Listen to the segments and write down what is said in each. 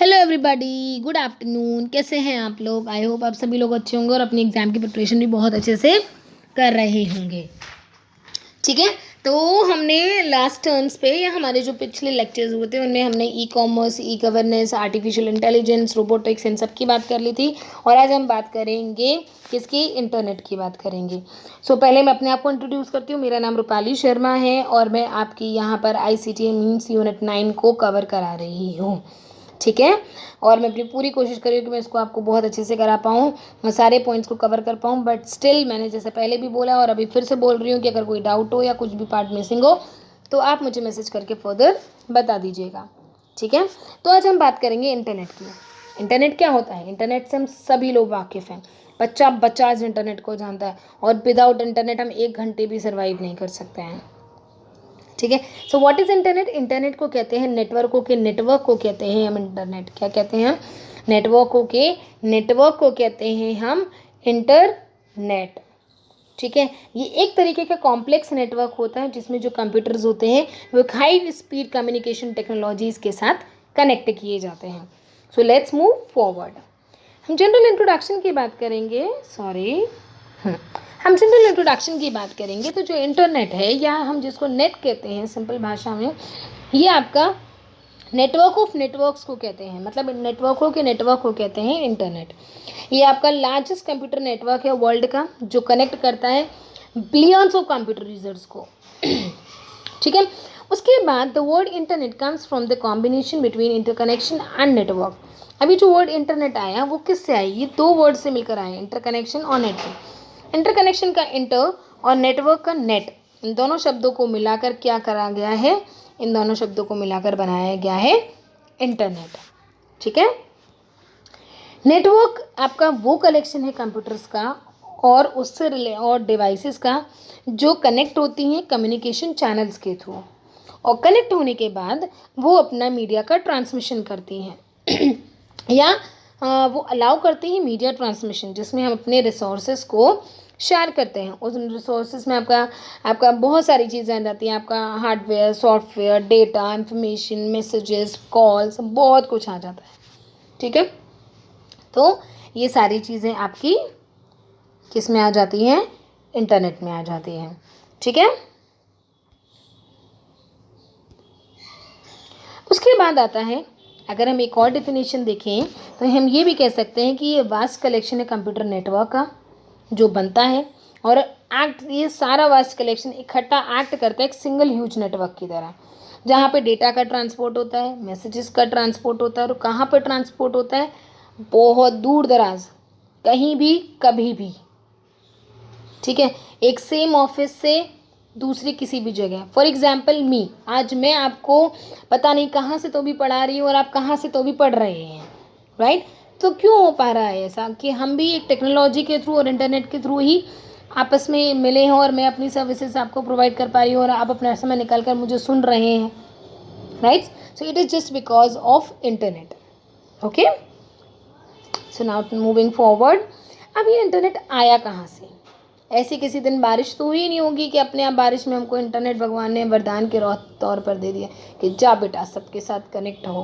Hello everybody, good afternoon. कैसे हैं आप लोग? आई होप आप सभी लोग अच्छे होंगे और अपनी एग्ज़ाम की प्रिपरेशन भी बहुत अच्छे से कर रहे होंगे। ठीक है, तो हमने लास्ट टर्म्स पे या हमारे जो पिछले लेक्चर्स हुए थे उनमें हमने e commerce, e governance, artificial intelligence, robotics इन सब की बात कर ली थी। और आज हम बात करेंगे किसकी? इंटरनेट की बात करेंगे। पहले मैं अपने आप को इंट्रोड्यूस करती हूँ। मेरा नाम रूपाली शर्मा है और मैं आपकी यहाँ पर ICT मीन्स यूनिट 9 को कवर करा रही हूँ। ठीक है, और मैं अपनी पूरी कोशिश कर रही हूँ कि मैं इसको आपको बहुत अच्छे से करा पाऊँ, मैं सारे पॉइंट्स को कवर कर पाऊँ। बट स्टिल मैंने जैसे पहले भी बोला और अभी फिर से बोल रही हूँ कि अगर कोई डाउट हो या कुछ भी पार्ट मिसिंग हो तो आप मुझे मैसेज करके फर्दर बता दीजिएगा। ठीक है, तो आज हम बात करेंगे इंटरनेट की। इंटरनेट क्या होता है? इंटरनेट से हम सभी लोग वाकिफ़ हैं। बच्चा आज इंटरनेट को जानता है और विदाउट इंटरनेट हम 1 घंटे भी सर्वाइव नहीं कर सकते हैं। ठीक है, so what is internet? Internet को कहते हैं नेटवर्क को कहते हैं हम इंटरनेट। क्या कहते हैं? नेटवर्क को कहते हैं हम इंटरनेट। ठीक है, ये एक तरीके का कॉम्प्लेक्स नेटवर्क होता है जिसमें जो कंप्यूटर्स होते हैं वो हाई स्पीड कम्युनिकेशन टेक्नोलॉजीज़ के साथ कनेक्ट किए जाते हैं। So let's move forward. हम जनरल इंट्रोडक्शन की बात करेंगे। हम जनरल इंट्रोडक्शन की बात करेंगे तो जो इंटरनेट है या हम जिसको नेट कहते हैं सिंपल भाषा में, ये आपका नेटवर्क ऑफ नेटवर्क्स को कहते हैं। मतलब नेटवर्कों के नेटवर्क को कहते हैं इंटरनेट। ये आपका लार्जेस्ट कंप्यूटर नेटवर्क है वर्ल्ड का जो कनेक्ट करता है बिलियंस ऑफ कंप्यूटर यूजर्स को। ठीक है, उसके बाद the word internet comes from the combination between interconnection and network. अभी जो वर्ड इंटरनेट आया वो किससे आई? ये दो वर्ड से मिलकर आए, इंटरकनेक्शन और नेटवर्क। इंटरकनेक्शन का इंटर और नेटवर्क का नेट, इन दोनों शब्दों को मिलाकर क्या करा गया है? इन दोनों शब्दों को मिलाकर बनाया गया है इंटरनेट। ठीक है, नेटवर्क आपका वो कलेक्शन है कंप्यूटर्स का और उससे और डिवाइसेस का जो कनेक्ट होती हैं कम्युनिकेशन चैनल्स के थ्रू, और कनेक्ट होने के बाद वो अपना मीडिया का ट्रांसमिशन करती हैं या वो अलाउ करते हैं मीडिया ट्रांसमिशन, जिसमें हम अपने रिसोर्सेज को शेयर करते हैं। उस रिसोर्सेज में आपका बहुत सारी चीज़ें आ जाती हैं। आपका hardware, software, data, information, messages, calls, बहुत कुछ आ जाता है। ठीक है, तो ये सारी चीज़ें आपकी किस में आ जाती हैं? इंटरनेट में आ जाती हैं। ठीक है, उसके बाद आता है, अगर हम एक और डेफिनेशन देखें तो हम ये भी कह सकते हैं कि ये वास्ट कलेक्शन है कंप्यूटर नेटवर्क का जो बनता है और ये सारा वास्ट कलेक्शन इकट्ठा एक्ट करता है एक सिंगल ह्यूज नेटवर्क की तरह, जहाँ पे डेटा का ट्रांसपोर्ट होता है, मैसेजेस का ट्रांसपोर्ट होता है। और कहाँ पर ट्रांसपोर्ट होता है? बहुत दूर दराज, कहीं भी, कभी भी। ठीक है, एक सेम ऑफिस से दूसरी किसी भी जगह। फॉर एग्जाम्पल मी, आज मैं आपको पता नहीं कहाँ से तो भी पढ़ा रही हूँ और आप कहाँ से तो भी पढ़ रहे हैं, राइट? तो क्यों हो पा रहा है ऐसा कि हम भी एक टेक्नोलॉजी के थ्रू और इंटरनेट के थ्रू ही आपस में मिले हैं और मैं अपनी सर्विसेज आपको प्रोवाइड कर पा रही हूँ और आप अपना समय निकाल कर मुझे सुन रहे हैं, right? So it is just because of internet. Okay, so now moving forward. अब ये इंटरनेट आया कहाँ से? ऐसी किसी दिन बारिश तो हुई नहीं होगी कि अपने आप बारिश में हमको इंटरनेट भगवान ने वरदान के तौर पर दे दिया कि जा बेटा सबके साथ कनेक्ट हो।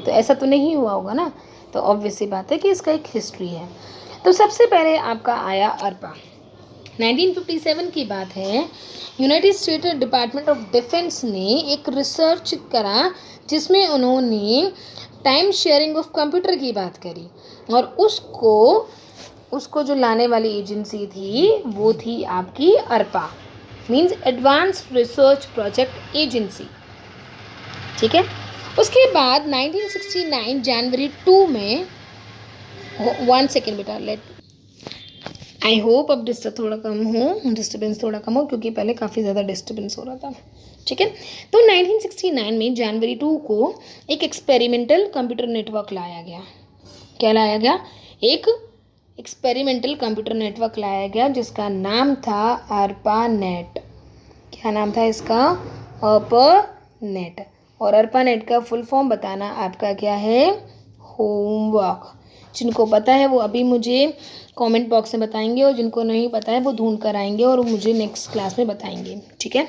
तो ऐसा तो नहीं हुआ होगा ना। तो ऑब्वियस सी बात है कि इसका एक हिस्ट्री है। तो सबसे पहले आपका आया अरपा। 1957 की बात है। United state department of defence ने एक रिसर्च करा जिसमें उन्होंने टाइम शेयरिंग ऑफ कंप्यूटर की बात करी और उसको जो लाने वाली एजेंसी थी वो थी आपकी Arpa, means advance research project agency. ठीक है, उसके बाद 1969 जनवरी 2 में 1 सेकेंड बेटा, आई होप अब डिस्टर्बेंस थोड़ा कम हो क्योंकि पहले काफ़ी ज़्यादा डिस्टर्बेंस हो रहा था। ठीक है, तो 1969 में जनवरी 2 को एक एक्सपेरिमेंटल कंप्यूटर नेटवर्क लाया गया। क्या लाया गया? एक एक्सपेरिमेंटल कंप्यूटर नेटवर्क लाया गया जिसका नाम था अर्पा नेट। क्या नाम था इसका? अर्पा नेट। और अर्पा नेट का फुल फॉर्म बताना आपका क्या है? होमवर्क। जिनको पता है वो अभी मुझे कमेंट बॉक्स में बताएंगे और जिनको नहीं पता है वो ढूंढ कर आएंगे और मुझे नेक्स्ट क्लास में बताएंगे। ठीक है,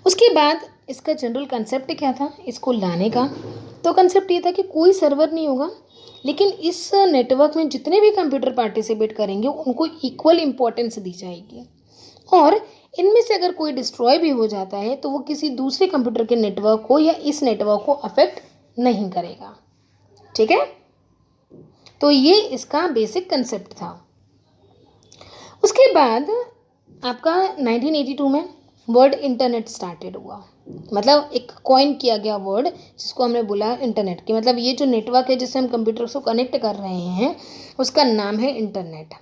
उसके बाद इसका जनरल कंसेप्ट क्या था इसको लाने का? तो कंसेप्ट ये था कि कोई सर्वर नहीं होगा, लेकिन इस नेटवर्क में जितने भी कंप्यूटर पार्टिसिपेट करेंगे उनको इक्वल इम्पोर्टेंस दी जाएगी, और इनमें से अगर कोई डिस्ट्रॉय भी हो जाता है तो वो किसी दूसरे कंप्यूटर के नेटवर्क को या इस नेटवर्क को अफेक्ट नहीं करेगा। ठीक है, तो ये इसका बेसिक कंसेप्ट था। उसके बाद आपका 1982 में वर्ड इंटरनेट स्टार्टेड हुआ, मतलब एक कॉइन किया गया वर्ड जिसको हमने बोला इंटरनेट की, मतलब ये जो नेटवर्क है जिससे हम कंप्यूटर को कनेक्ट कर रहे हैं उसका नाम है इंटरनेट।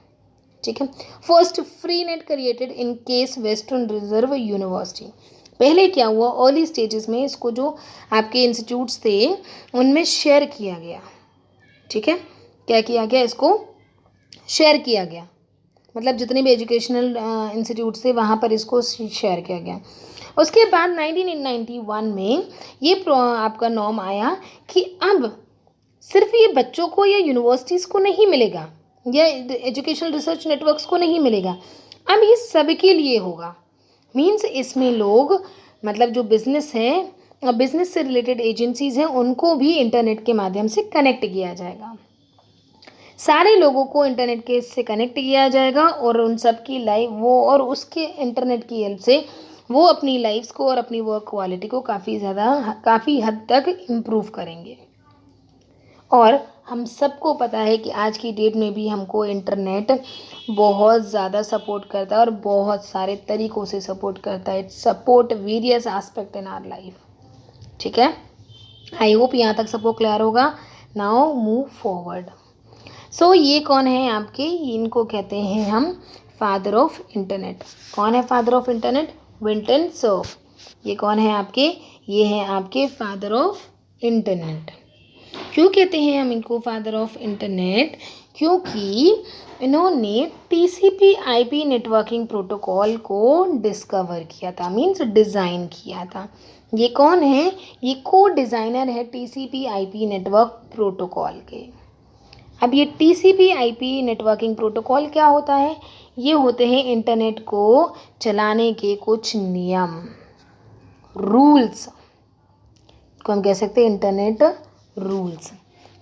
ठीक है, first free net created in case western reserve university. पहले क्या हुआ, अर्ली स्टेजेस में इसको जो आपके इंस्टीट्यूट्स थे उनमें शेयर किया गया। ठीक है, क्या किया गया, इसको शेयर किया गया, मतलब जितने भी एजुकेशनल इंस्टीट्यूट्स थे वहाँ पर इसको शेयर किया गया। उसके बाद 1991 में ये आपका नॉर्म आया कि अब सिर्फ ये बच्चों को या यूनिवर्सिटीज़ को नहीं मिलेगा या एजुकेशनल रिसर्च नेटवर्क्स को नहीं मिलेगा, अब ये सबके लिए होगा। मीन्स इसमें लोग, मतलब जो बिज़नेस है और बिज़नेस से रिलेटेड एजेंसीज़ हैं उनको भी इंटरनेट के माध्यम से कनेक्ट किया जाएगा। सारे लोगों को इंटरनेट के से कनेक्ट किया जाएगा और उन सब की लाइफ वो, और उसके इंटरनेट की हेल्प से वो अपनी लाइफ्स को और अपनी वर्क क्वालिटी को काफ़ी हद तक इम्प्रूव करेंगे। और हम सबको पता है कि आज की डेट में भी हमको इंटरनेट बहुत ज़्यादा सपोर्ट करता है और बहुत सारे तरीक़ों से सपोर्ट करता है। It support various aspect in our life. ठीक है, आई होप यहाँ तक सबको क्लियर होगा। Now move forward. सो ये कौन है आपके, इनको कहते हैं हम फादर ऑफ इंटरनेट। कौन है father of internet? Vinton Cerf. ये कौन है आपके? ये हैं आपके फादर ऑफ इंटरनेट। क्यों कहते हैं हम इनको फादर ऑफ इंटरनेट? क्योंकि इन्होंने टीसीपी आईपी नेटवर्किंग प्रोटोकॉल को डिस्कवर किया था, मीन्स डिज़ाइन किया था। ये कौन है? ये को डिज़ाइनर है टीसीपी आईपी नेटवर्क प्रोटोकॉल के। अब ये टीसीपी आईपी नेटवर्किंग प्रोटोकॉल क्या होता है? ये होते हैं इंटरनेट को चलाने के कुछ नियम, रूल्स को हम कह सकते हैं इंटरनेट रूल्स।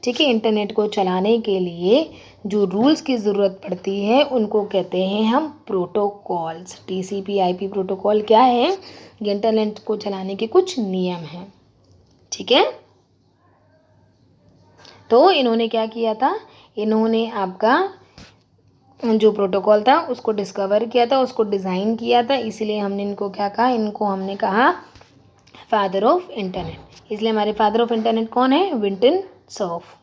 ठीक है, इंटरनेट को चलाने के लिए जो रूल्स की ज़रूरत पड़ती है उनको कहते हैं हम प्रोटोकॉल्स। टीसीपी आईपी प्रोटोकॉल क्या है? ये इंटरनेट को चलाने के कुछ नियम हैं। ठीक है, तो इन्होंने क्या किया था? इन्होंने आपका जो प्रोटोकॉल था उसको डिस्कवर किया था, उसको डिज़ाइन किया था, इसीलिए हमने इनको क्या कहा? इनको हमने कहा फादर ऑफ इंटरनेट। इसलिए हमारे फादर ऑफ इंटरनेट कौन है? Vinton Cerf.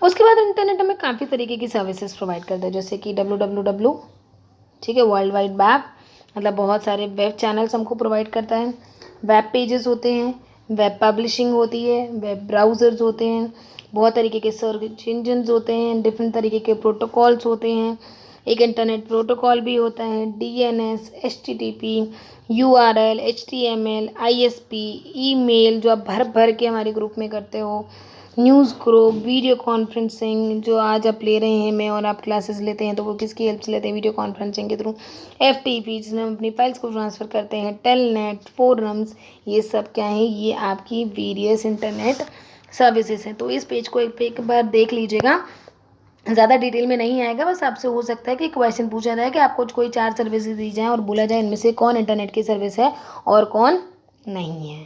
उसके बाद इंटरनेट हमें काफ़ी तरीके की सर्विसेज प्रोवाइड करता है, जैसे कि www, ठीक है, वर्ल्ड वाइड वेब, मतलब बहुत सारे वेब चैनल्स हमको प्रोवाइड करता है। वेब पेजेस होते हैं, वेब पब्लिशिंग होती है, वेब ब्राउज़र्स होते हैं, बहुत तरीके के सर्च इंजन्स होते हैं, डिफरेंट तरीके के प्रोटोकॉल्स होते हैं। एक इंटरनेट प्रोटोकॉल भी होता है, DNS, HTTP, URL, HTML, ISP, email जो आप भर के हमारे ग्रुप में करते हो, न्यूज़ ग्रुप, वीडियो कॉन्फ्रेंसिंग जो आज आप ले रहे हैं, मैं और आप क्लासेस लेते हैं तो वो किसकी हेल्प से लेते हैं? वीडियो कॉन्फ्रेंसिंग के थ्रू। FTP जिसमें हम अपनी फाइल्स को ट्रांसफ़र करते हैं, टेलनेट, फोरम्स, ये सब क्या है? ये आपकी वेरियस इंटरनेट सर्विसेज हैं। तो इस पेज को एक बार देख लीजिएगा, ज़्यादा डिटेल में नहीं आएगा, बस आपसे हो सकता है कि क्वेश्चन पूछा जाए कि आपको कोई 4 सर्विसेज दी जाए और बोला जाए इनमें से कौन इंटरनेट की सर्विस है और कौन नहीं है।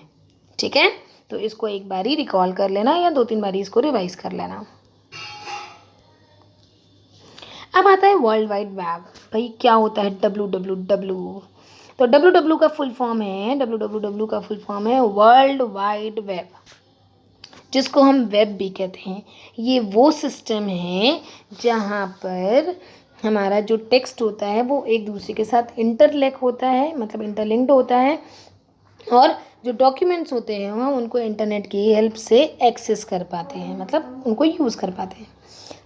ठीक है, तो इसको एक बार ही रिकॉल कर लेना या 2-3 बार इसको रिवाइज कर लेना। अब आता है वर्ल्ड वाइड वेब। भाई क्या होता है www? तो www का फुल फॉर्म है वर्ल्ड वाइड वेब, जिसको हम वेब भी कहते हैं। ये वो सिस्टम है जहाँ पर हमारा जो टेक्स्ट होता है वो एक दूसरे के साथ इंटरलिंक होता है, मतलब इंटरलिंक्ड होता है, और जो डॉक्यूमेंट्स होते हैं हम उनको इंटरनेट की हेल्प से एक्सेस कर पाते हैं, मतलब उनको यूज़ कर पाते हैं।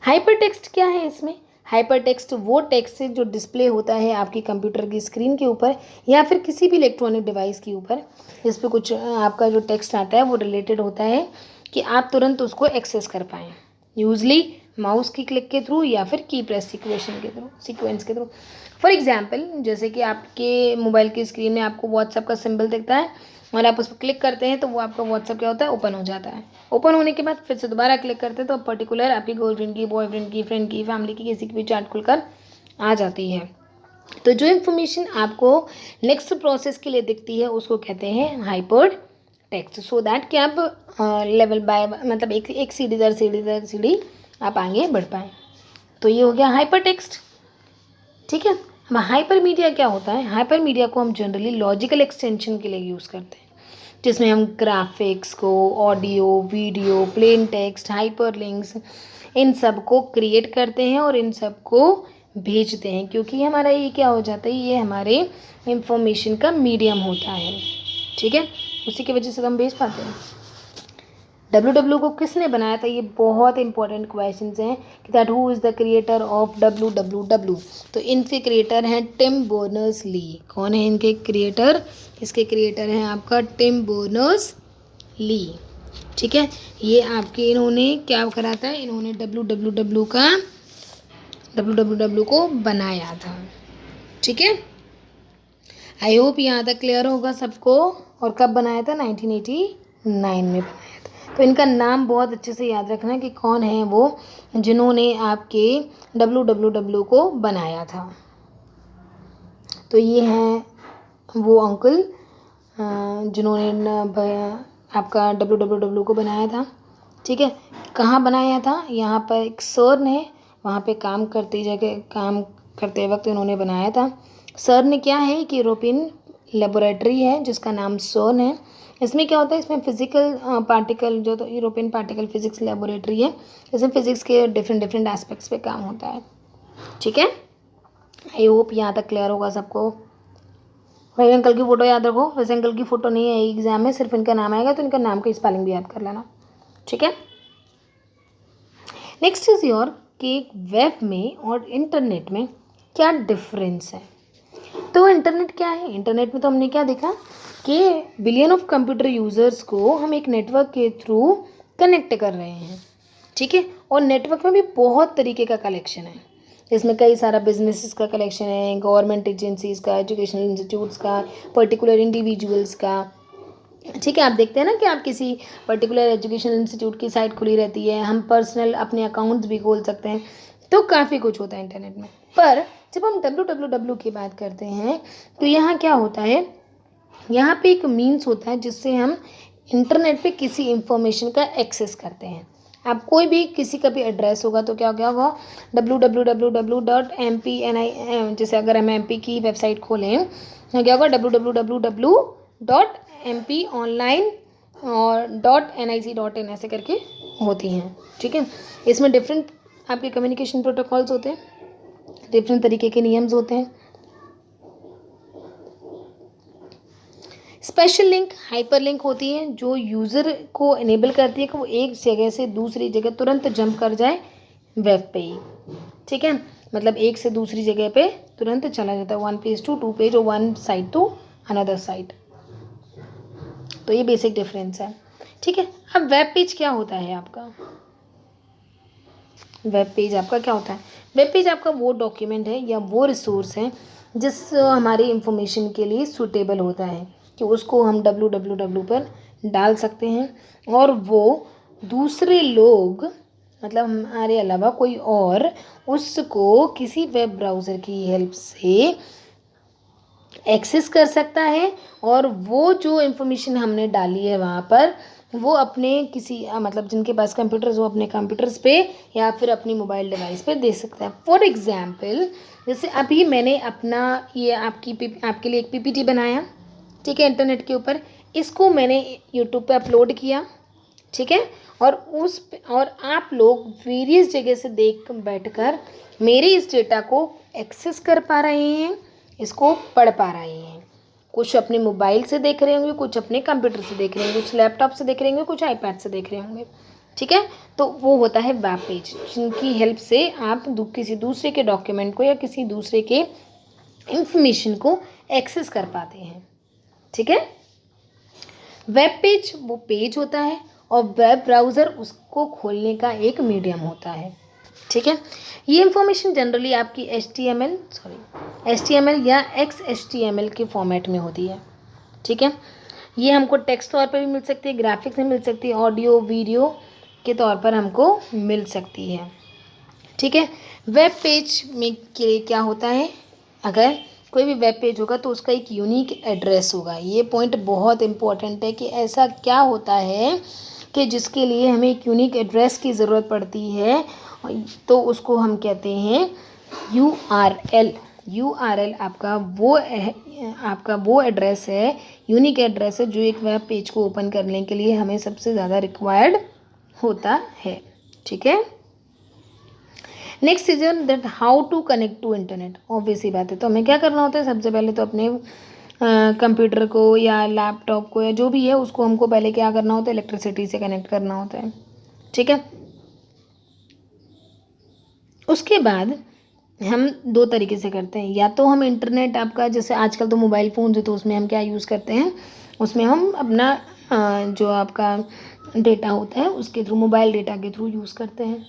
हाइपर टेक्स्ट क्या है इसमें? हाइपर टेक्स्ट वो टेक्स्ट जो डिस्प्ले होता है आपकी कंप्यूटर की स्क्रीन के ऊपर या फिर किसी भी इलेक्ट्रॉनिक डिवाइस के ऊपर, इस पर कुछ आपका जो टेक्स्ट आता है वो रिलेटेड होता है कि आप तुरंत उसको एक्सेस कर पाएँ, यूजली माउस की क्लिक के थ्रू या फिर की प्रेस सीक्वेंस के थ्रू। फॉर एग्जांपल, जैसे कि आपके मोबाइल की स्क्रीन में आपको व्हाट्सएप का सिंबल दिखता है और आप उस पर क्लिक करते हैं तो वो आपका व्हाट्सअप क्या होता है, ओपन हो जाता है। ओपन होने के बाद फिर से दोबारा क्लिक करते हैं तो पर्टिकुलर आपकी गर्लफ्रेंड की, बॉयफ्रेंड की, फ्रेंड की, फैमिली की, किसी की भी चैट खुलकर आ जाती है। तो जो इन्फॉर्मेशन आपको नेक्स्ट प्रोसेस के लिए दिखती है उसको कहते हैं हाइपर टेक्स्ट, सो दैट कि आप लेवल बाय मतलब एक सीढ़ी दर सीढ़ी दर सीढ़ी आप आगे बढ़ पाएँ। तो ये हो गया हाइपर टेक्स्ट। ठीक है। अब हाइपर मीडिया क्या होता है? हाइपर मीडिया को हम जनरली लॉजिकल एक्सटेंशन के लिए यूज़ करते हैं, जिसमें हम ग्राफिक्स को, audio, video, plain text, hyperlinks, इन सब को क्रिएट करते हैं और इन सब को भेजते हैं, क्योंकि हमारा ये क्या हो जाता है, ये हमारे इंफॉर्मेशन का मीडियम होता है। ठीक है, उसी की वजह से तो हम भेज पाते हैं। डब्ल्यू को किसने बनाया था? ये बहुत इंपॉर्टेंट क्वेश्चन हैं कि that who is the creator of W. तो इनके क्रिएटर हैं टिम बर्नर्स ली। कौन है इनके क्रिएटर? इसके क्रिएटर हैं आपका टिम बर्नर्स ली। ठीक है, ये आपके इन्होंने क्या करा था, इन्होंने डब्ल्यू को बनाया था। ठीक है, आई होप यहाँ तक क्लियर होगा सबको। और कब बनाया था? 1989 में बनाया था। तो इनका नाम बहुत अच्छे से याद रखना कि कौन है वो जिन्होंने आपके डब्ल्यू को बनाया था। तो ये हैं वो अंकल जिन्होंने आपका डब्ल्यू को बनाया था। ठीक है, कहाँ बनाया था? यहाँ पर एक सर ने वहाँ पे काम करते वक्त इन्होंने बनाया था। सर ने क्या है कि यूरोपियन लेबोरेटरी है जिसका नाम सर्न है। इसमें क्या होता है, इसमें फिजिकल पार्टिकल जो तो यूरोपियन पार्टिकल फिजिक्स लेबोरेटरी है, इसमें फिजिक्स के डिफरेंट एस्पेक्ट्स पे काम होता है। ठीक है, आई होप यहाँ तक क्लियर होगा सबको। भाई अंकल की फ़ोटो याद रखो, वैसे अंकल की फ़ोटो नहीं है एग्जाम में, सिर्फ इनका नाम आएगा तो इनका नाम की स्पेलिंग भी याद कर लेना। ठीक है, नेक्स्ट इज योर कि वेब में और इंटरनेट में क्या डिफरेंस है। तो इंटरनेट क्या है? इंटरनेट में तो हमने क्या देखा कि बिलियन ऑफ कंप्यूटर यूज़र्स को हम एक नेटवर्क के थ्रू कनेक्ट कर रहे हैं। ठीक है, और नेटवर्क में भी बहुत तरीके का कलेक्शन है, इसमें कई सारा बिजनेसेस का कलेक्शन है, गवर्नमेंट एजेंसीज़ का, एजुकेशनल इंस्टीट्यूट्स का, पर्टिकुलर इंडिविजुअल्स का। ठीक है, आप देखते हैं ना कि आप किसी पर्टिकुलर एजुकेशनल इंस्टीट्यूट की साइट खुली रहती है, हम पर्सनल अपने अकाउंट्स भी खोल सकते हैं, तो काफ़ी कुछ होता है इंटरनेट में। पर जब हम डब्ल्यू की बात करते हैं तो यहाँ क्या होता है, यहाँ पे एक मीन्स होता है जिससे हम इंटरनेट पे किसी इंफॉर्मेशन का एक्सेस करते हैं। आप कोई भी किसी का भी एड्रेस होगा तो क्या होगा, www.mpni, जैसे अगर हम MP की वेबसाइट खोलें तो क्या होगा, www.mponline और .nic.in ऐसे करके होती हैं। ठीक है, इसमें डिफरेंट आपके कम्युनिकेशन प्रोटोकॉल्स होते हैं, डिफरेंट तरीके के नियम्स होते हैं। स्पेशल लिंक, हाइपर लिंक होती है जो यूज़र को इनेबल करती है कि वो एक जगह से दूसरी जगह तुरंत जंप कर जाए वेब पे ही। ठीक है, मतलब एक से दूसरी जगह पे तुरंत चला जाता है, 1 पेज टू 2 पेज और 1 साइट टू अनदर साइट। तो ये बेसिक डिफरेंस है। ठीक है, अब वेब पेज क्या होता है आपका? वेब पेज आपका क्या होता है? वेब पेज आपका वो डॉक्यूमेंट है या वो रिसोर्स है जिस हमारी इंफॉर्मेशन के लिए सूटेबल होता है कि उसको हम www पर डाल सकते हैं और वो दूसरे लोग, मतलब हमारे अलावा कोई और, उसको किसी वेब ब्राउज़र की हेल्प से एक्सेस कर सकता है और वो जो इंफॉर्मेशन हमने डाली है वहाँ पर वो अपने किसी मतलब जिनके पास कंप्यूटर्स हो अपने कंप्यूटर्स पे या फिर अपनी मोबाइल डिवाइस पे दे सकता है। फॉर एग्जांपल, जैसे अभी मैंने अपना ये आपके लिए एक PPT बनाया, ठीक है, इंटरनेट के ऊपर, इसको मैंने यूट्यूब पे अपलोड किया। ठीक है, और आप लोग वेरियस जगह से बैठकर मेरे इस डेटा को एक्सेस कर पा रहे हैं, इसको पढ़ पा रहे हैं। कुछ अपने मोबाइल से देख रहे होंगे, कुछ अपने कंप्यूटर से देख रहे होंगे, कुछ लैपटॉप से देख रहे होंगे, कुछ आईपैड से देख रहे होंगे। ठीक है, तो वो होता है वेब पेज, जिनकी हेल्प से आप किसी दूसरे के डॉक्यूमेंट को या किसी दूसरे के इंफॉर्मेशन को एक्सेस कर पाते हैं। ठीक है, वेब पेज वो पेज होता है और वेब ब्राउज़र उसको खोलने का एक मीडियम होता है। ठीक है, ये इंफॉर्मेशन जनरली आपकी HTML या XHTML के फॉर्मेट में होती है। ठीक है, ये हमको टेक्स्ट तौर पर भी मिल सकती है, ग्राफिक्स में मिल सकती है, ऑडियो वीडियो के तौर पर हमको मिल सकती है। ठीक है। वेब पेज में क्या होता है, अगर कोई भी वेब पेज होगा तो उसका एक यूनिक एड्रेस होगा। ये पॉइंट बहुत इम्पोर्टेंट है कि ऐसा क्या होता है कि जिसके लिए हमें एक यूनिक एड्रेस की ज़रूरत पड़ती है, तो उसको हम कहते हैं URL। URL आपका वो एड्रेस है, यूनिक एड्रेस है, जो एक वेब पेज को ओपन करने के लिए हमें सबसे ज़्यादा रिक्वायर्ड होता है। ठीक है। Next is that how to connect to internet. Obvious ही बात है, तो हमें क्या करना होता है, सबसे पहले तो अपने कंप्यूटर को या लैपटॉप को या जो भी है उसको हमको पहले क्या करना होता है, इलेक्ट्रिसिटी से कनेक्ट करना होता है। ठीक है। उसके बाद हम दो तरीके से करते हैं, या तो हम इंटरनेट आपका, जैसे आजकल तो मोबाइल फ़ोन है तो उसमें हम क्या यूज़ करते हैं, उसमें हम अपना जो आपका डेटा होता है उसके थ्रू, मोबाइल डेटा के थ्रू यूज़ करते हैं।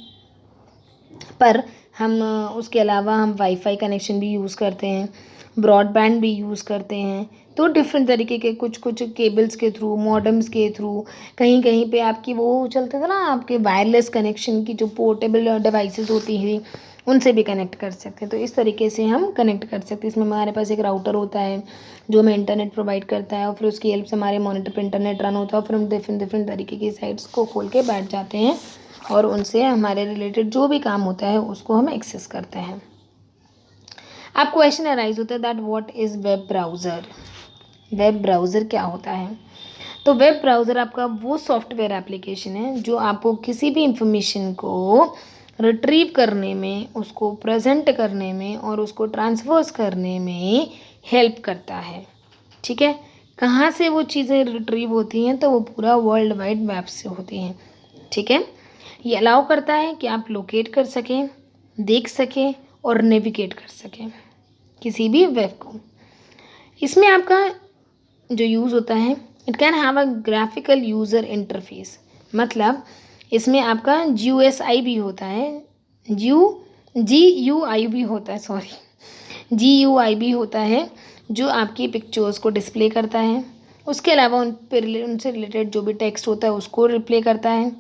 पर हम उसके अलावा हम वाईफाई कनेक्शन भी यूज़ करते हैं, ब्रॉडबैंड भी यूज़ करते हैं। तो डिफरेंट तरीके के कुछ केबल्स के थ्रू, मॉडेम्स के थ्रू, कहीं कहीं पे आपकी वो चलते थे ना, आपके वायरलेस कनेक्शन की जो पोर्टेबल डिवाइसेस होती हैं उनसे भी कनेक्ट कर सकते हैं। तो इस तरीके से हम कनेक्ट कर सकते हैं। इसमें हमारे पास एक राउटर होता है जो हमें इंटरनेट प्रोवाइड करता है, और फिर उसकी हेल्प से हमारे मॉनिटर पर इंटरनेट रन होता है, और फिर हम डिफरेंट तरीके की साइट्स को खोल के बैठ जाते हैं और उनसे हमारे रिलेटेड जो भी काम होता है उसको हम एक्सेस करते हैं। अब क्वेश्चन अराइज होता है that what is web browser. Web browser क्या होता है? तो वेब ब्राउज़र आपका वो सॉफ्टवेयर एप्लीकेशन है जो आपको किसी भी इंफॉर्मेशन को रिट्रीव करने में, उसको प्रेजेंट करने में और उसको ट्रांसफर्स करने में हेल्प करता है। ठीक है। कहाँ से वो चीज़ें रिट्रीव होती हैं, तो वो पूरा वर्ल्ड वाइड वेब से होती हैं। ठीक है। ये अलाउ करता है कि आप लोकेट कर सकें, देख सकें और नेविगेट कर सकें किसी भी वेब को। इसमें आपका जो यूज़ होता है, it can have a graphical user interface. मतलब इसमें आपका GUI भी होता है, GUI भी होता है, GUI भी होता है जो आपकी पिक्चर्स को डिस्प्ले करता है। उसके अलावा उनसे रिलेटेड जो भी टेक्स्ट होता है उसको रिप्ले करता है,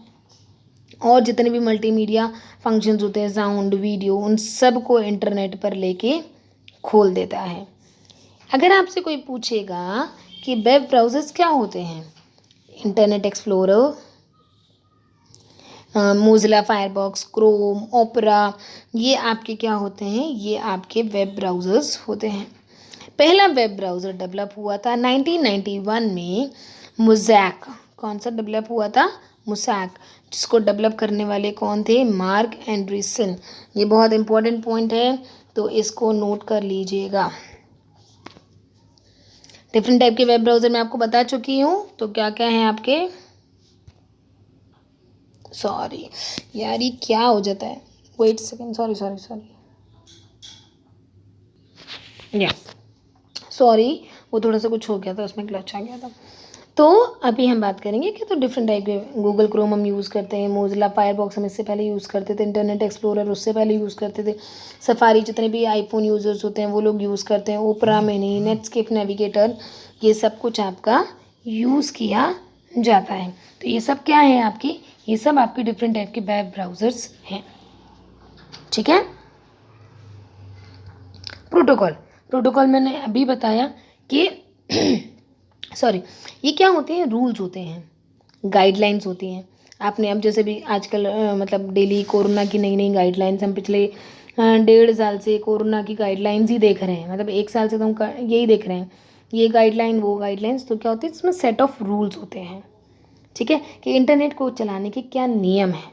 और जितने भी मल्टीमीडिया फंक्शंस होते हैं, साउंड, वीडियो, उन सब को इंटरनेट पर लेके खोल देता है। अगर आपसे कोई पूछेगा कि वेब ब्राउज़र्स क्या होते हैं, internet explorer, Mozilla Firefox, Chrome, opera, ये आपके क्या होते हैं, ये आपके वेब ब्राउज़र्स होते हैं। पहला वेब ब्राउज़र डेवलप हुआ था 1991 में, मोज़ैक। कौन सा डेवलप हुआ था? मोज़ैक। जिसको डेवलप करने वाले कौन थे? मार्क एंड्रीसन। ये बहुत इंपॉर्टेंट पॉइंट है, तो इसको नोट कर लीजिएगा। डिफरेंट टाइप के वेब ब्राउज़र मैं आपको बता चुकी हूँ, तो क्या क्या हैं आपके, सॉरी यार ये क्या हो जाता है, वेट सेकेंड, सॉरी या सॉरी, वो थोड़ा सा कुछ हो गया था, उसमें ग्लिच आ गया था। तो अभी हम बात करेंगे कि तो डिफरेंट टाइप के, गूगल क्रोम हम यूज़ करते हैं, मोज़िला फायरफॉक्स हम इससे पहले यूज़ करते थे, इंटरनेट एक्सप्लोरर उससे पहले यूज़ करते थे, सफारी जितने भी आईफोन यूज़र्स होते हैं वो लोग यूज़ करते हैं, ओपेरा मिनी, नेटस्केप नेविगेटर, ये सब कुछ आपका यूज़ किया जाता है। तो ये सब क्या है आपकी, ये सब आपके डिफरेंट टाइप के वेब ब्राउज़र्स हैं। ठीक है। प्रोटोकॉल मैंने अभी बताया कि सॉरी, ये क्या होते हैं, रूल्स होते हैं, गाइडलाइंस होती हैं। आपने अब जैसे भी आजकल मतलब डेली कोरोना की नई नई गाइडलाइंस, हम पिछले 1.5 साल से कोरोना की गाइडलाइंस ही देख रहे हैं, मतलब 1 साल से तो हम यही देख रहे हैं, ये गाइडलाइन वो गाइडलाइंस। तो क्या होती है, इसमें सेट ऑफ रूल्स होते हैं। ठीक है, कि इंटरनेट को चलाने के क्या नियम हैं।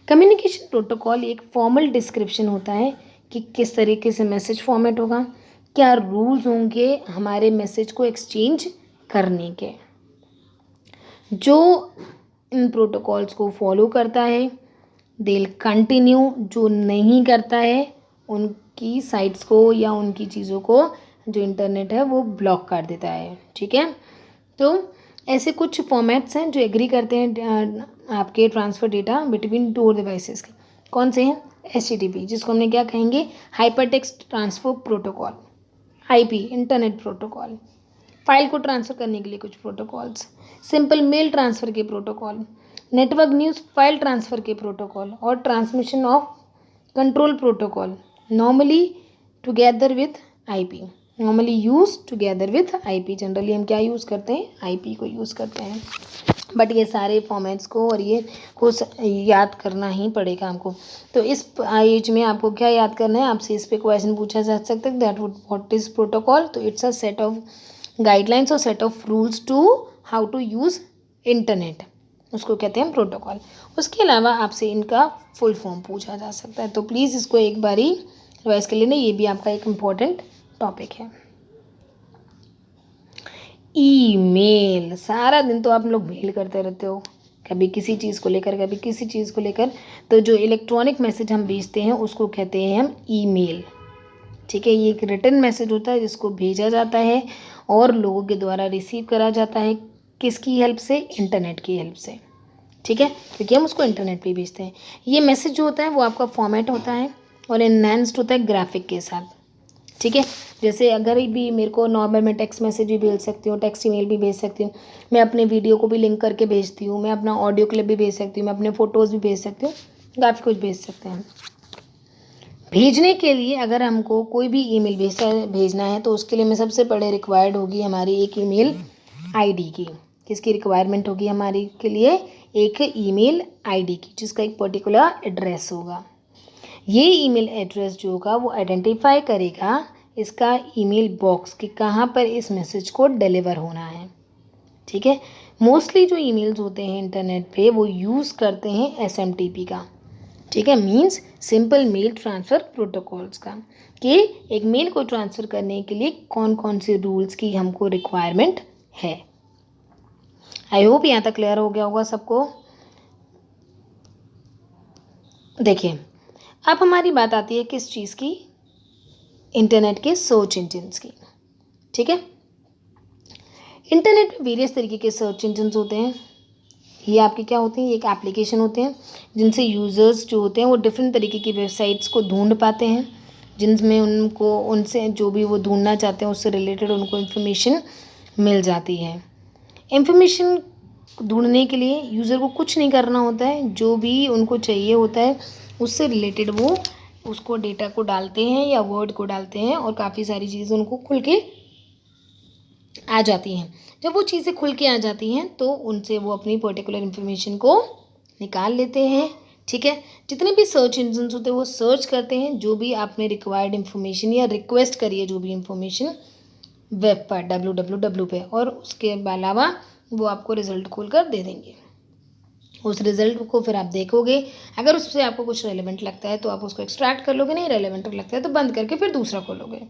कम्युनिकेशन प्रोटोकॉल एक फॉर्मल डिस्क्रिप्शन होता है कि किस तरीके से मैसेज फॉर्मेट होगा, क्या रूल्स होंगे हमारे मैसेज को एक्सचेंज करने के। जो इन प्रोटोकॉल्स को फॉलो करता है दे विल कंटिन्यू, जो नहीं करता है उनकी साइट्स को या उनकी चीज़ों को जो इंटरनेट है वो ब्लॉक कर देता है। ठीक है। तो ऐसे कुछ फॉर्मेट्स हैं जो एग्री करते हैं आपके transfer data between two devices के। कौन से हैं? HTTP, जिसको हमने क्या कहेंगे, hypertext transfer protocol, IP internet protocol. File को ट्रांसफ़र करने के लिए कुछ प्रोटोकॉल्स, सिंपल मेल ट्रांसफ़र के protocol, network news file transfer के प्रोटोकॉल और transmission of control protocol normally together with IP, normally use together with IP. Generally हम क्या यूज़ करते हैं, आईपी को यूज़ करते हैं। बट ये सारे फॉर्मेट्स को और ये को याद करना ही पड़ेगा हमको। तो इस एज में आपको क्या याद करना है, आपसे इस पे क्वेश्चन पूछा जा सकता है दैट व्हाट इज प्रोटोकॉल। तो it's a set of guidelines और set of rules to how to use internet, उसको कहते हैं प्रोटोकॉल। उसके अलावा आपसे इनका फुल फॉर्म पूछा जा सकता है, तो प्लीज़ इसको एक बारी रिवाइज कर लेना, ये भी आपका एक इम्पॉर्टेंट टॉपिक है। ईमेल, सारा दिन तो आप लोग मेल करते रहते हो, कभी किसी चीज़ को लेकर कभी किसी चीज़ को लेकर। तो जो इलेक्ट्रॉनिक मैसेज हम भेजते हैं उसको कहते हैं हम ईमेल। ठीक है, ये एक रिटन मैसेज होता है जिसको भेजा जाता है और लोगों के द्वारा रिसीव करा जाता है, किसकी हेल्प से, इंटरनेट की हेल्प से। ठीक है, क्योंकि हम उसको इंटरनेट पे भेजते हैं। ये मैसेज जो होता है वो आपका फॉर्मेट होता है और एनहांस्ड होता है ग्राफिक के साथ। ठीक है, जैसे अगर भी मेरे को नॉर्मल मैं टेक्स्ट मैसेज भी भेज सकती हूँ, टेक्स्ट ईमेल भी भेज सकती हूँ, मैं अपने वीडियो को भी लिंक करके भेजती हूँ, मैं अपना ऑडियो क्लिप भी भेज सकती हूँ, मैं अपने फ़ोटोज़ भी भेज सकती हूँ, काफ़ी कुछ भेज सकते हैं। भेजने के लिए अगर हमको कोई भी ईमेल भेजना है तो उसके लिए मैं सबसे पहले रिक्वायर्ड होगी हमारी एक ईमेल आईडी की। किसकी रिक्वायरमेंट होगी हमारी के लिए, एक ईमेल आईडी की, जिसका एक पर्टिकुलर एड्रेस होगा। ये ईमेल एड्रेस जो होगा वो आइडेंटिफाई करेगा इसका ईमेल बॉक्स कि कहाँ पर इस मैसेज को डिलीवर होना है। ठीक है, मोस्टली जो ईमेल्स होते हैं इंटरनेट पे वो यूज़ करते हैं एसएमटीपी का। ठीक है, means simple mail transfer protocols का, कि एक मेल को ट्रांसफ़र करने के लिए कौन कौन से रूल्स की हमको रिक्वायरमेंट है। आई होप यहाँ तक क्लियर हो गया होगा सबको। देखिए, अब हमारी बात आती है किस चीज़ की, इंटरनेट के सर्च इंजन्स की। ठीक है, इंटरनेट में वेरियस तरीके के सर्च इंजन्स होते हैं। ये आपके क्या होते हैं, ये एक एप्लीकेशन होते हैं जिनसे यूज़र्स जो होते हैं वो डिफरेंट तरीके की वेबसाइट्स को ढूंढ पाते हैं, जिनमें उनको उनसे जो भी वो ढूंढना चाहते हैं उससे रिलेटेड उनको इन्फॉर्मेशन मिल जाती है। इन्फॉर्मेशन ढूंढने के लिए यूज़र को कुछ नहीं करना होता है, जो भी उनको चाहिए होता है उससे रिलेटेड वो उसको डेटा को डालते हैं या वर्ड को डालते हैं और काफ़ी सारी चीज़ें उनको खुल के आ जाती हैं। जब वो चीज़ें खुल के आ जाती हैं तो उनसे वो अपनी पर्टिकुलर इन्फॉर्मेशन को निकाल लेते हैं। ठीक है, जितने भी सर्च इंजन होते हैं वो सर्च करते हैं जो भी आपने रिक्वायर्ड इन्फॉर्मेशन या रिक्वेस्ट करी है जो भी इन्फॉर्मेशन वेब पर www पे, और उसके अलावा वो आपको रिज़ल्ट खोल कर दे देंगे। उस रिज़ल्ट को फिर आप देखोगे, अगर उससे आपको कुछ रेलेवेंट लगता है तो आप उसको एक्सट्रैक्ट कर लोगे, नहीं रेलेवेंट लगता है तो बंद करके फिर दूसरा खोलोगे।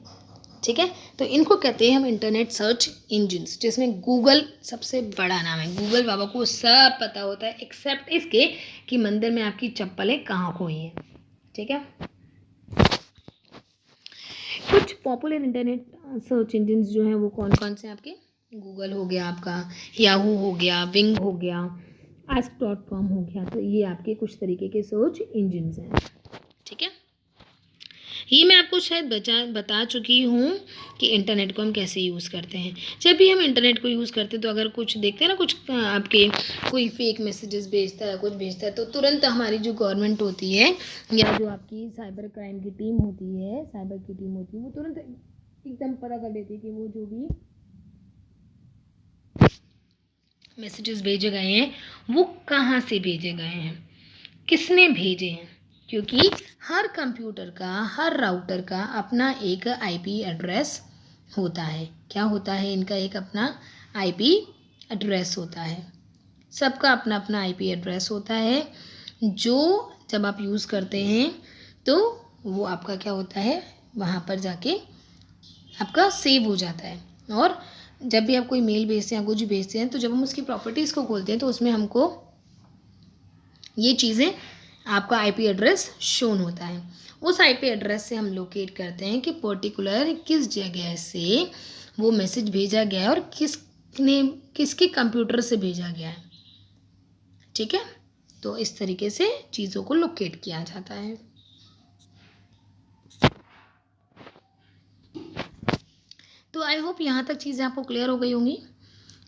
ठीक है, तो इनको कहते हैं हम इंटरनेट सर्च इंजिन्स, जिसमें गूगल सबसे बड़ा नाम है। गूगल बाबा को सब पता होता है एक्सेप्ट इसके कि मंदिर में आपकी चप्पलें कहाँ खोई हैं। ठीक है, कुछ पॉपुलर इंटरनेट सर्च इंजिन्स जो हैं वो कौन कौन से आपके, गूगल हो गया आपका, याहू हो गया, बिंग हो गया, ask.com हो गया। तो ये आपके कुछ तरीके के सर्च इंजिन्स हैं। ठीक है, ये मैं आपको शायद बता चुकी हूँ कि इंटरनेट को हम कैसे यूज़ करते हैं। जब भी हम इंटरनेट को यूज़ करते हैं तो अगर कुछ देखते हैं ना, कुछ आपके कोई फेक मैसेजेस भेजता है, कुछ भेजता है, तो तुरंत हमारी जो गवर्नमेंट होती है या जो आपकी साइबर क्राइम की टीम होती है, साइबर की टीम होती है, वो तुरंत एकदम पता कर लेती है कि वो जो भी मैसेजेस भेजे गए हैं वो कहाँ से भेजे गए हैं, किसने भेजे हैं। क्योंकि हर कंप्यूटर का, हर राउटर का अपना एक आईपी एड्रेस होता है। क्या होता है इनका, एक अपना आईपी एड्रेस होता है। सबका अपना अपना आईपी एड्रेस होता है, जो जब आप यूज़ करते हैं तो वो आपका क्या होता है, वहाँ पर जाके आपका सेव हो जाता है। और जब भी आप कोई मेल भेजते हैं या कुछ भेजते हैं तो जब हम उसकी प्रॉपर्टीज़ को खोलते हैं तो उसमें हमको ये चीज़ें, आपका आईपी एड्रेस शोन होता है। उस आईपी एड्रेस से हम लोकेट करते हैं कि पर्टिकुलर किस जगह से वो मैसेज भेजा गया है और किसके कंप्यूटर से भेजा गया है। ठीक है, तो इस तरीके से चीज़ों को लोकेट किया जाता है। तो आई होप यहाँ तक चीज़ें आपको क्लियर हो गई होंगी।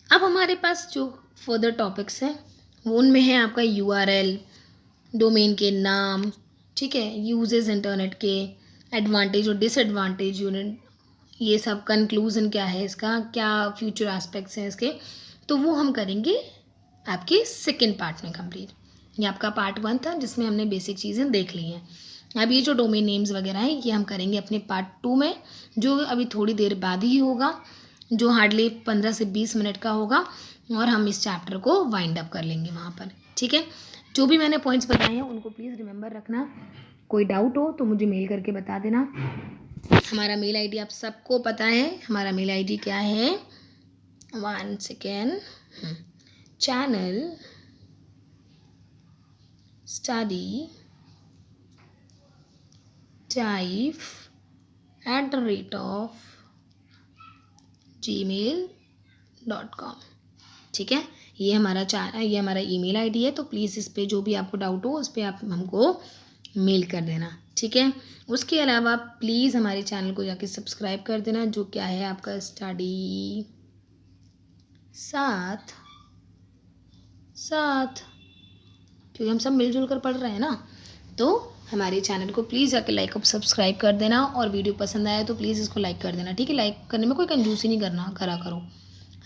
अब हमारे पास जो फर्दर टॉपिक्स हैं वो उनमें है आपका यूआरएल, डोमेन के नाम, ठीक है, यूजेस इंटरनेट के, एडवांटेज और डिसएडवांटेज यूनिट, ये सब, कंक्लूजन क्या है इसका, क्या फ्यूचर एस्पेक्ट्स हैं इसके, तो वो हम करेंगे आपके सेकेंड पार्ट में कंप्लीट। ये आपका पार्ट 1 था जिसमें हमने बेसिक चीज़ें देख ली हैं। अब ये जो डोमेन नेम्स वगैरह हैं ये हम करेंगे अपने पार्ट 2 में, जो अभी थोड़ी देर बाद ही होगा, जो हार्डली 15 से 20 मिनट का होगा, और हम इस चैप्टर को वाइंड अप कर लेंगे वहाँ पर, ठीक है। जो भी मैंने पॉइंट्स बताए हैं उनको प्लीज़ रिमेंबर रखना। कोई डाउट हो तो मुझे मेल करके बता देना। हमारा मेल आईडी आप सबको पता है, हमारा मेल आईडी क्या है, 1 second, channel study type @gmail.com, ठीक है। ये हमारा ईमेल आईडी है, तो प्लीज़ इस पर जो भी आपको डाउट हो उस पर आप हमको मेल कर देना, ठीक है। उसके अलावा प्लीज़ हमारे चैनल को जाके सब्सक्राइब कर देना, जो क्या है आपका स्टडी साथ, क्योंकि हम सब मिलजुल कर पढ़ रहे हैं ना, तो हमारे चैनल को प्लीज़ जाके लाइक और सब्सक्राइब कर देना, और वीडियो पसंद आया तो प्लीज़ इसको लाइक कर देना, ठीक है। लाइक करने में कोई कंजूसी नहीं करा करो,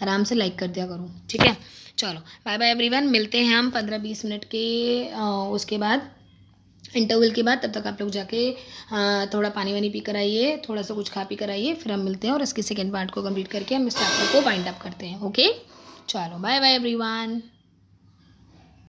आराम से लाइक कर दिया करो, ठीक है। चलो बाय बाय एवरीवन, मिलते हैं हम 15-20 मिनट के उसके बाद, इंटरवल के बाद। तब तक आप लोग जाके थोड़ा पानी वानी पी कर आइए, थोड़ा सा कुछ खा पी कर आइए, फिर हम मिलते हैं और इसके सेकेंड पार्ट को कंप्लीट करके हम इस चैप्टर को वाइंड अप करते हैं। ओके, चलो बाय बाय एवरीवन।